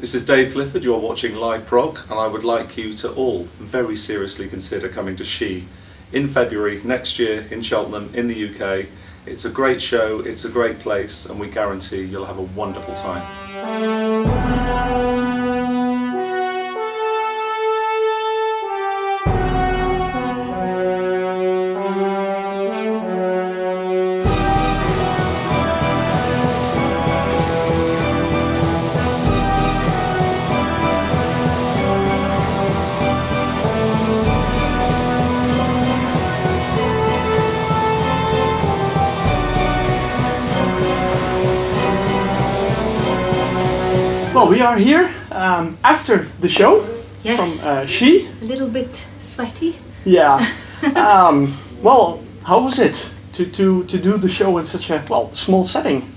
This is Dave Clifford, you're watching Live Prog, and I would like you to all very seriously consider coming to She in February next year in Cheltenham in the UK. It's a great show, it's a great place, and we guarantee you'll have a wonderful time. Well, we are here after the show. Yes. From She. A little bit sweaty. Yeah. Well, how was it to do the show in such a small setting?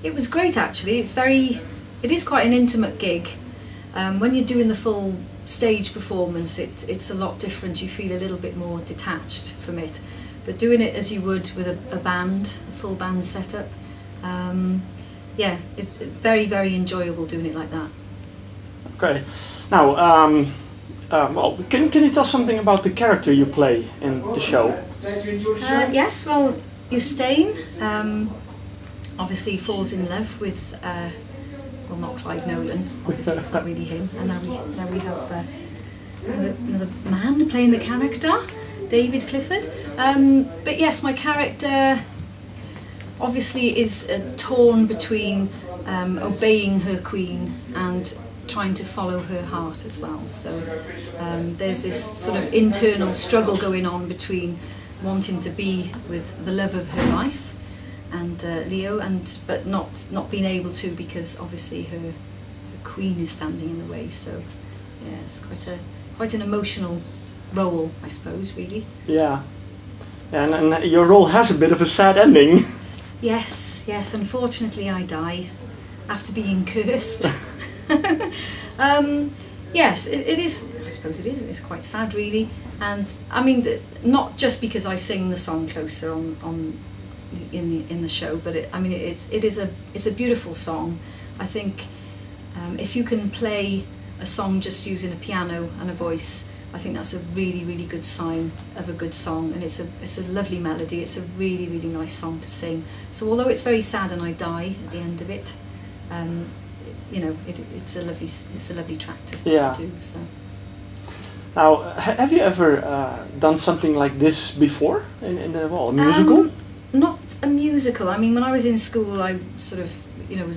It was great actually. It is quite an intimate gig. When you're doing the full stage performance, it's a lot different. You feel a little bit more detached from it. But doing it as you would with a band, a full band setup. Yeah, very, very enjoyable doing it like that. Okay. Now, well, can you tell something about the character you play in the show? Yes, well, Ustane obviously falls in love with, well, not Clive Nolan, obviously it's not really him, and now we have another man playing the character, David Clifford. But yes, my character obviously is torn between obeying her queen and trying to follow her heart as well. So there's this sort of internal struggle going on between wanting to be with the love of her life and Leo, but not being able to because obviously her queen is standing in the way. So yeah, it's quite an emotional role, I suppose, really. Yeah, and your role has a bit of a sad ending. Yes, unfortunately I die after being cursed. Yes, it is, I suppose it's quite sad really. And I mean, not just because I sing the song Closer in the show, but it's a beautiful song. I think if you can play a song just using a piano and a voice, I think that's a really, really good sign of a good song, and it's a lovely melody. It's a really, really nice song to sing. So although it's very sad and I die at the end of it, you know, it's a lovely track to do. So. Now, have you ever done something like this before in a musical? Not a musical. I mean, when I was in school, I sort of, you know,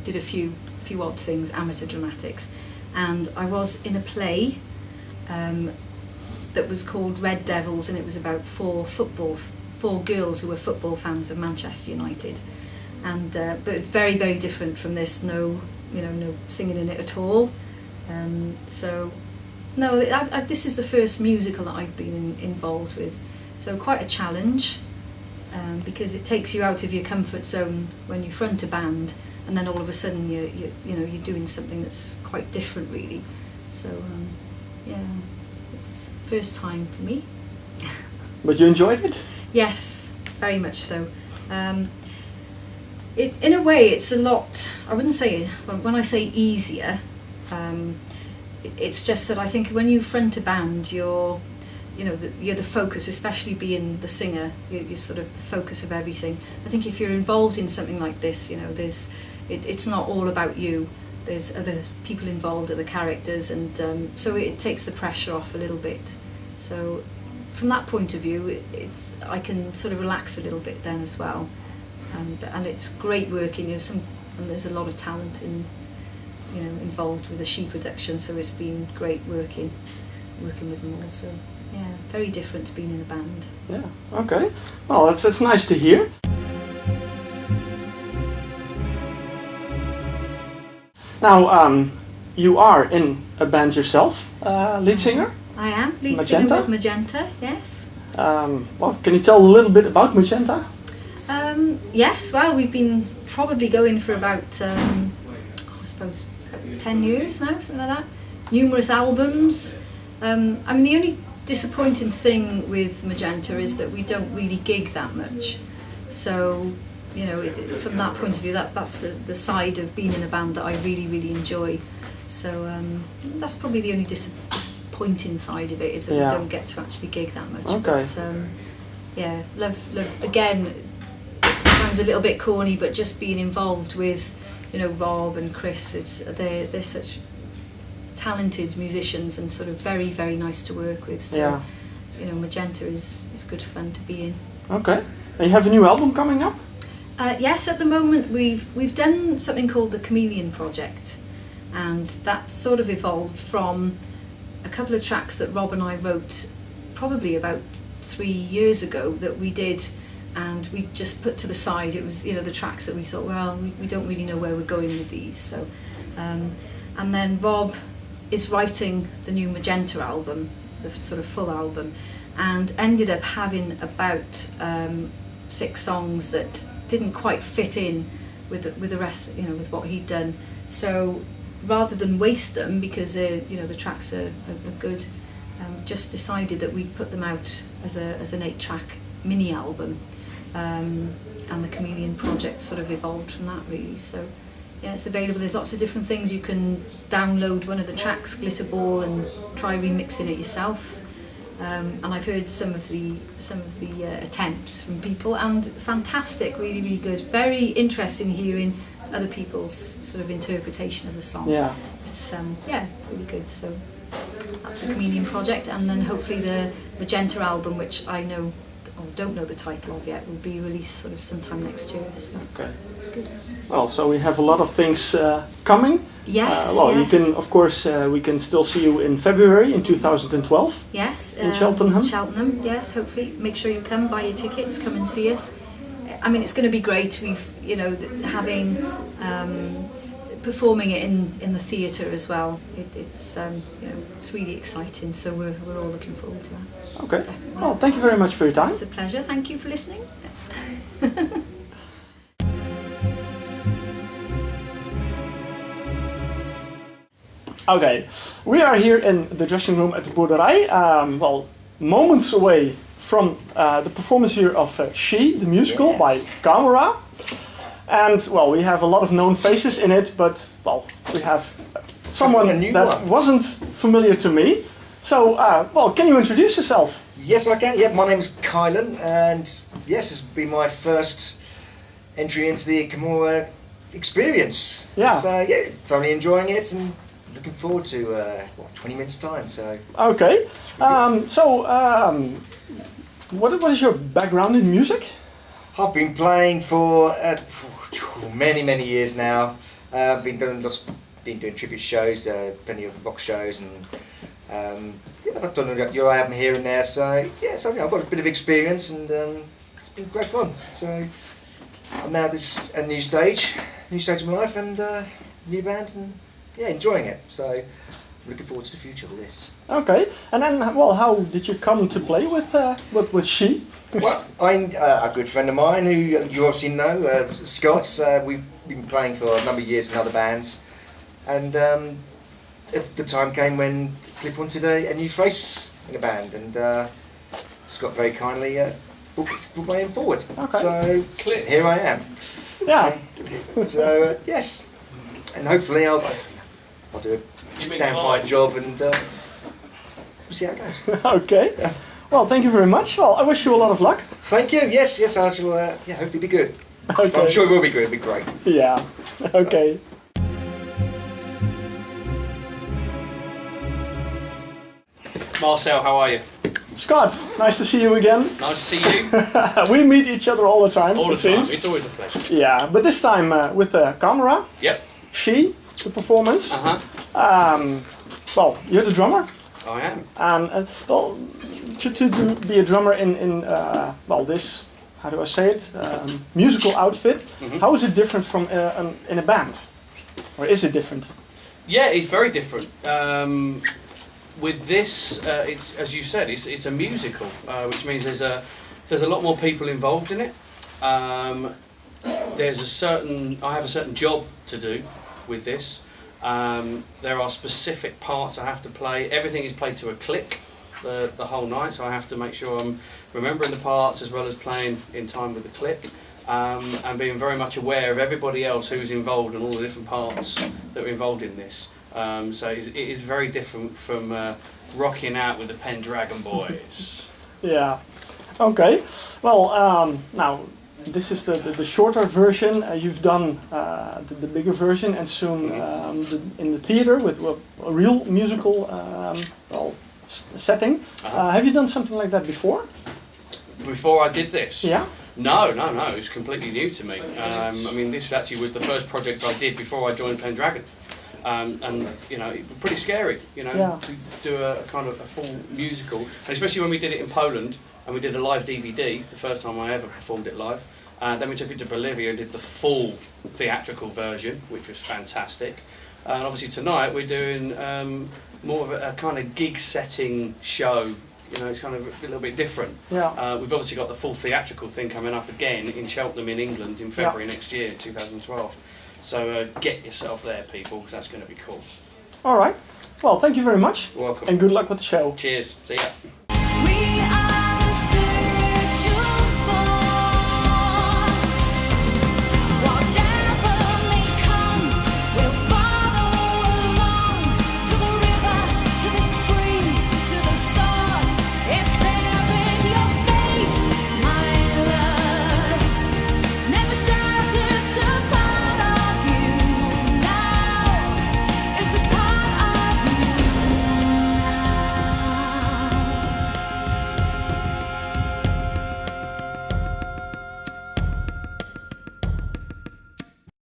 did a few odd things, amateur dramatics, and I was in a play. That was called Red Devils, and it was about four girls who were football fans of Manchester United, and but very, very different from this. No singing in it at all. So no, this is the first musical that I've been involved with. So quite a challenge, because it takes you out of your comfort zone when you front a band, and then all of a sudden you're doing something that's quite different, really. So. Yeah, it's first time for me. But you enjoyed it? Yes, very much so. In a way, it's a lot. I wouldn't say when I say easier. It's just that I think when you front a band, you're the focus, especially being the singer. You're sort of the focus of everything. I think if you're involved in something like this, it's not all about you. There's other people involved, other characters, and so it takes the pressure off a little bit. So from that point of view, I can sort of relax a little bit then as well. And it's great working. And there's a lot of talent involved with the She production. So it's been great working with them all. So yeah, very different to being in a band. Yeah. Okay. Well, that's nice to hear. Now, you are in a band yourself, lead singer? I am, lead singer with Magenta, yes. Well, can you tell a little bit about Magenta? Yes, well, we've been probably going for about, I suppose, 10 years now, something like that. Numerous albums. I mean, the only disappointing thing with Magenta is that we don't really gig that much. So you know, from that point of view, that's the side of being in a band that I really enjoy. So that's probably the only disappointing side of it, is that we don't get to actually gig that much. Okay. But yeah, love again. It sounds a little bit corny, but just being involved with, you know, Rob and Chris, they're such talented musicians and sort of very nice to work with. So you know, Magenta is good fun to be in. Okay. And you have a new album coming up? Yes, at the moment we've done something called the Chameleon Project, and that sort of evolved from a couple of tracks that Rob and I wrote probably about 3 years ago that we did, and we just put to the side. It was, you know, the tracks that we thought, well, we don't really know where we're going with these. So, and then Rob is writing the new Magenta album, the sort of full album, and ended up having about 6 songs that didn't quite fit in with the rest, you know, with what he'd done. So rather than waste them, because you know, the tracks are good, just decided that we'd put them out as an 8-track mini album, and the Chameleon Project sort of evolved from that, really. So yeah, it's available. There's lots of different things. You can download one of the tracks, Glitterball, and try remixing it yourself. And I've heard some of the attempts from people, and fantastic, really good. Very interesting hearing other people's sort of interpretation of the song. Yeah. It's yeah, really good. So that's the Chameleon Project, and then hopefully the Magenta album, which I know, or don't know the title of yet, will be released sort of sometime next year. So okay. it's good. Well, so we have a lot of things coming. Yes. Well, yes. you can, of course, we can still see you in February in 2012. Yes. In Cheltenham. Cheltenham. Yes. Hopefully, make sure you come, buy your tickets, come and see us. I mean, it's going to be great. We've, you know, having performing it in the theatre as well. It's you know, it's really exciting. So we're all looking forward to that. Okay. Definitely. Well, thank you very much for your time. It's a pleasure. Thank you for listening. Okay, we are here in the dressing room at the Boerderij. Well, moments away from the performance here of She, the musical, by Camera. And, well, we have a lot of known faces in it, but, well, we have someone that wasn't familiar to me. So, well, can you introduce yourself? Yes, I can. Yeah, my name's Kylan, and yes, it's been my first entry into the Camera experience. Yeah. So, yeah, thoroughly enjoying it, and looking forward to 20 minutes time. So okay. What is your background in music? I've been playing for many years now. I've been doing tribute shows, plenty of rock shows, and yeah, I've done your album here and there. So yeah, so I've got a bit of experience, and it's been great fun. So I'm now a new stage of my life, and new band, and yeah, enjoying it. So I'm looking forward to the future with this. Okay, and then, well, how did you come to play with She? Well, I'm a good friend of mine who you obviously know, Scott. We've been playing for a number of years in other bands, and the time came when Cliff wanted a new face in a band, and Scott very kindly put my name forward. Okay. So here I am. Yeah. So yes, and hopefully I'll do a damn fine job, and we'll see how it goes. Okay. Well, thank you very much. Well, I wish you a lot of luck. Thank you. Yes, I shall. Yeah, hopefully be good. Okay. I'm sure it will be good. It'll be great. Yeah. Okay. Marcel, how are you? Scott, nice to see you again. Nice to see you. We meet each other all the time. All the time. Seems. It's always a pleasure. Yeah, but this time with the camera. Yep. She, the performance. Well, you're the drummer. I am. And well, to be a drummer in well, this, how do I say it, musical outfit. How is it different from in a band, or is it different? Yeah, it's very different. With this, it's, as you said, it's a musical, which means there's a lot more people involved in it. I have a certain job to do with this. There are specific parts I have to play. Everything is played to a click the whole night, so I have to make sure I'm remembering the parts as well as playing in time with the click. and being very much aware of everybody else who's involved and all the different parts that are involved in this. So it is very different from rocking out with the Pendragon Boys. Yeah. Okay. Well, now this is the shorter version. You've done the bigger version, and soon in the theater with a real musical setting. Have you done something like that before? Before I did this? Yeah. No, it was completely new to me. I mean, this actually was the first project I did before I joined Pendragon. And you know, it was pretty scary, you know, to do a kind of a full musical, and especially when we did it in Poland and we did a live DVD, the first time I ever performed it live. Then we took it to Bolivia and did the full theatrical version, which was fantastic. And obviously tonight we're doing more of a kind of gig setting show. You know, it's kind of a little bit different. Yeah. We've obviously got the full theatrical thing coming up again in Cheltenham in England in February next year, 2012. So get yourself there, people, because that's going to be cool. All right. Well, thank you very much. You're welcome. And good luck with the show. Cheers. See ya.